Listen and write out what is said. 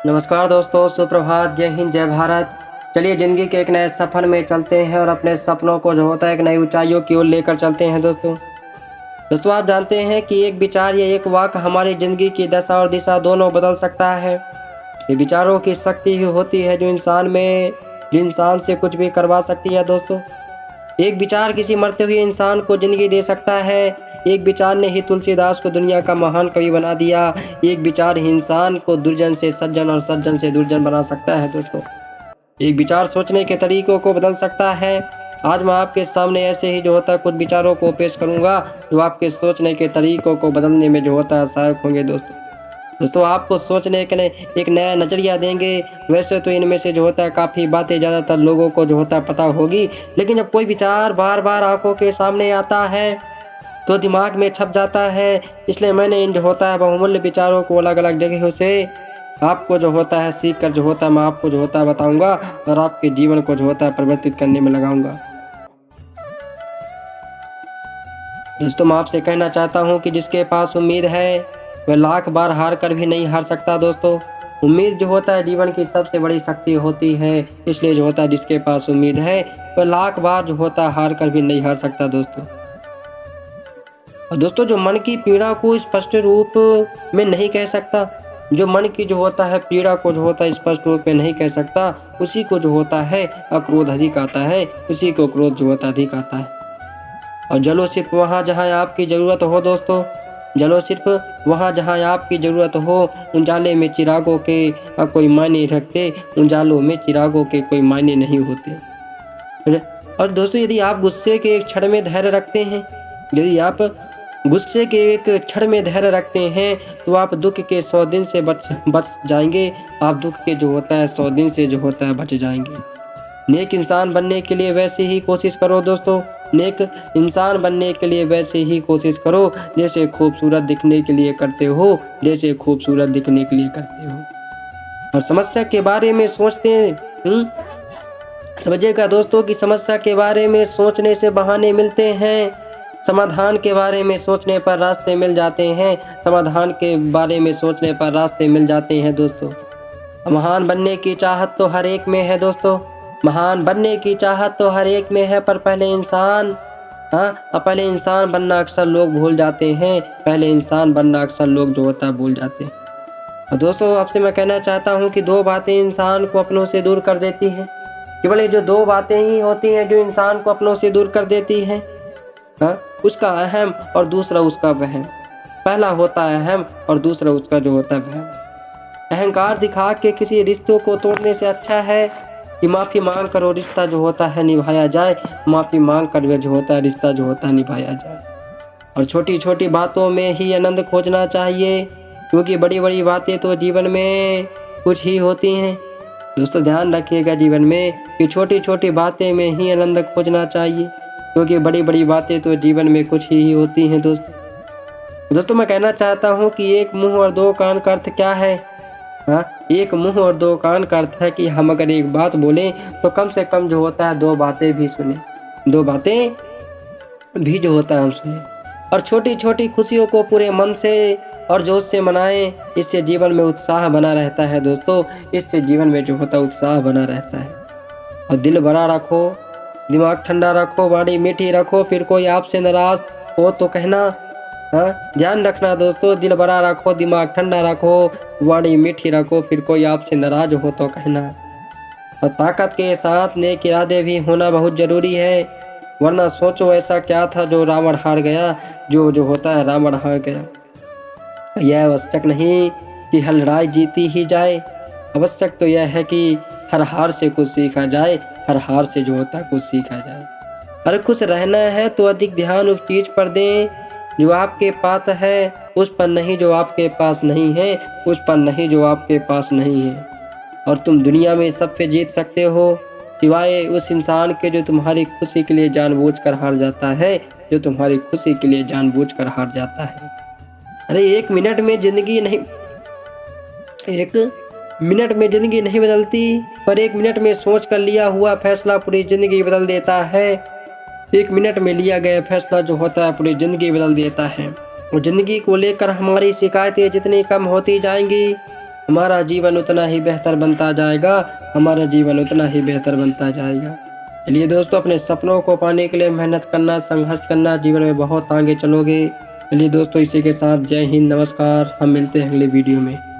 नमस्कार दोस्तों, सुप्रभात, जय हिंद, जय भारत। चलिए ज़िंदगी के एक नए सफ़र में चलते हैं और अपने सपनों को जो होता है एक नई ऊंचाइयों की ओर लेकर चलते हैं। दोस्तों आप जानते हैं कि एक विचार या एक वाक्य हमारी ज़िंदगी की दशा और दिशा दोनों बदल सकता है। ये विचारों की शक्ति ही होती है जो इंसान से कुछ भी करवा सकती है। दोस्तों, एक विचार किसी मरते हुए इंसान को ज़िंदगी दे सकता है। एक विचार ने ही तुलसीदास को दुनिया का महान कवि बना दिया। एक विचार ही इंसान को दुर्जन से सज्जन और सज्जन से दुर्जन बना सकता है। दोस्तों, एक विचार सोचने के तरीकों को बदल सकता है। आज मैं आपके सामने ऐसे ही जो होता है कुछ विचारों को पेश करूंगा जो आपके सोचने के तरीकों को बदलने में जो होता है सहायक होंगे। दोस्तों आपको सोचने के लिए एक नया नज़रिया देंगे। वैसे तो इनमें से जो होता है काफ़ी बातें ज़्यादातर लोगों को जो होता है पता होगी, लेकिन जब कोई विचार बार बार आंखों के सामने आता है तो दिमाग में छप जाता है। इसलिए मैंने इन जो होता है बहुमूल्य विचारों को अलग अलग जगहों से आपको जो होता है सीख कर जो होता है मैं आपको जो होता है बताऊंगा और आपके जीवन को जो होता है परिवर्तित करने में लगाऊंगा। दोस्तों, मैं आपसे कहना चाहता हूं कि जिसके पास उम्मीद है वह लाख बार हार कर भी नहीं हार सकता। दोस्तों, उम्मीद जो होता है जीवन की सबसे बड़ी शक्ति होती है। इसलिए जो होता है जिसके पास उम्मीद है वह लाख बार जो होता है हार कर भी नहीं हार सकता। दोस्तों, जो मन की पीड़ा को स्पष्ट रूप में नहीं कह सकता, जो मन की जो होता है पीड़ा को जो होता है स्पष्ट रूप में नहीं कह सकता, उसी को जो होता है अक्रोध अधिक आता है, उसी को क्रोध जो होता अधिक आता है। और जलो सिर्फ वहाँ जहाँ आपकी ज़रूरत हो। दोस्तों, जलो सिर्फ वहाँ जहाँ आपकी ज़रूरत हो। उजाले में चिरागों के कोई मायने रखते, उजालों में चिरागों के कोई मायने नहीं होते। और दोस्तों, यदि आप गुस्से के एक क्षण में धैर्य रखते हैं, यदि आप गुस्से के एक क्षण में धैर्य रखते हैं तो आप दुख के 100 दिन से बच जाएंगे। आप दुख के जो होता है 100 दिन से जो होता है बच जाएंगे। नेक इंसान बनने के लिए वैसे ही कोशिश करो। दोस्तों, नेक इंसान बनने के लिए वैसे ही कोशिश करो जैसे खूबसूरत दिखने के लिए करते हो, जैसे खूबसूरत दिखने के लिए करते हो। और समस्या के बारे में सोचते हैं, समझिएगा दोस्तों कि समस्या के बारे में सोचने से बहाने मिलते हैं, समाधान के बारे में सोचने पर रास्ते मिल जाते हैं। समाधान के बारे में सोचने पर रास्ते मिल जाते हैं। दोस्तों, महान बनने की चाहत तो हर एक में है। दोस्तों, महान बनने की चाहत तो हर एक में है, पर पहले इंसान बनना अक्सर लोग भूल जाते हैं। पहले इंसान बनना अक्सर लोग जो होता है भूल जाते हैं। और दोस्तों, आपसे मैं कहना चाहता हूँ कि दो बातें इंसान को अपनों से दूर कर देती हैं। केवल ये जो दो बातें ही होती हैं जो इंसान को अपनों से दूर कर देती हैं, उसका अहम और दूसरा उसका वहम। पहला होता है अहम और दूसरा उसका जो होता है वहम। अहंकार दिखा के किसी रिश्तों को तोड़ने से अच्छा है कि माफ़ी मांग कर वो रिश्ता जो होता है निभाया जाए। माफ़ी मांग कर वह जो होता है रिश्ता जो होता है निभाया जाए। और छोटी छोटी बातों में ही आनंद खोजना चाहिए, क्योंकि बड़ी बड़ी बातें तो जीवन में कुछ ही होती हैं। दोस्तों, ध्यान रखिएगा जीवन में कि छोटी छोटी बातें में ही आनंद खोजना चाहिए, क्योंकि बड़ी बड़ी बातें तो जीवन में कुछ ही होती हैं। दोस्तों, मैं कहना चाहता हूँ कि एक मुंह और दो कान का अर्थ क्या है। एक मुंह और दो कान का अर्थ है कि हम अगर एक बात बोलें तो कम से कम जो होता है दो बातें भी सुने, दो बातें भी जो होता है हम सुने। और छोटी छोटी खुशियों को पूरे मन से और जोश से मनाएं। इससे जीवन में उत्साह बना रहता है। दोस्तों, इससे जीवन में जो होता है उत्साह बना रहता है। और दिल बड़ा रखो, दिमाग ठंडा रखो, वाणी मीठी रखो, फिर कोई आपसे नाराज हो तो कहना। ध्यान रखना दोस्तों, दिल बड़ा रखो, दिमाग ठंडा रखो, वाणी मीठी रखो, फिर कोई आपसे नाराज हो तो कहना। और ताकत के साथ नेक इरादे भी होना बहुत ज़रूरी है, वरना सोचो ऐसा क्या था जो रावण हार गया, जो होता है रावण हार गया। यह आवश्यक नहीं कि हर लड़ाई जीती ही जाए, आवश्यक तो यह है कि हर हार से कुछ सीखा जाए, हर हार से जो होता है कुछ सीखा जाए। अगर खुश रहना है तो अधिक ध्यान उस चीज़ पर दें जो आपके पास है, उस पर नहीं जो आपके पास नहीं है, उस पर नहीं जो आपके पास नहीं है। और तुम दुनिया में सबसे जीत सकते हो सिवाय उस इंसान के जो तुम्हारी खुशी के लिए जानबूझकर हार जाता है, जो तुम्हारी खुशी के लिए जानबूझकर हार जाता है। अरे एक मिनट में ज़िंदगी नहीं बदलती, पर एक मिनट में सोच कर लिया हुआ फैसला पूरी ज़िंदगी बदल देता है। एक मिनट में लिया गया फैसला जो होता है पूरी ज़िंदगी बदल देता है। और ज़िंदगी को लेकर हमारी शिकायतें जितनी कम होती जाएंगी, हमारा जीवन उतना ही बेहतर बनता जाएगा, हमारा जीवन उतना ही बेहतर बनता जाएगा। चलिए दोस्तों, अपने सपनों को पाने के लिए मेहनत करना, संघर्ष करना, जीवन में बहुत आगे चलोगे। चलिए दोस्तों, इसी के साथ जय हिंद, नमस्कार। हम मिलते हैं अगले वीडियो में।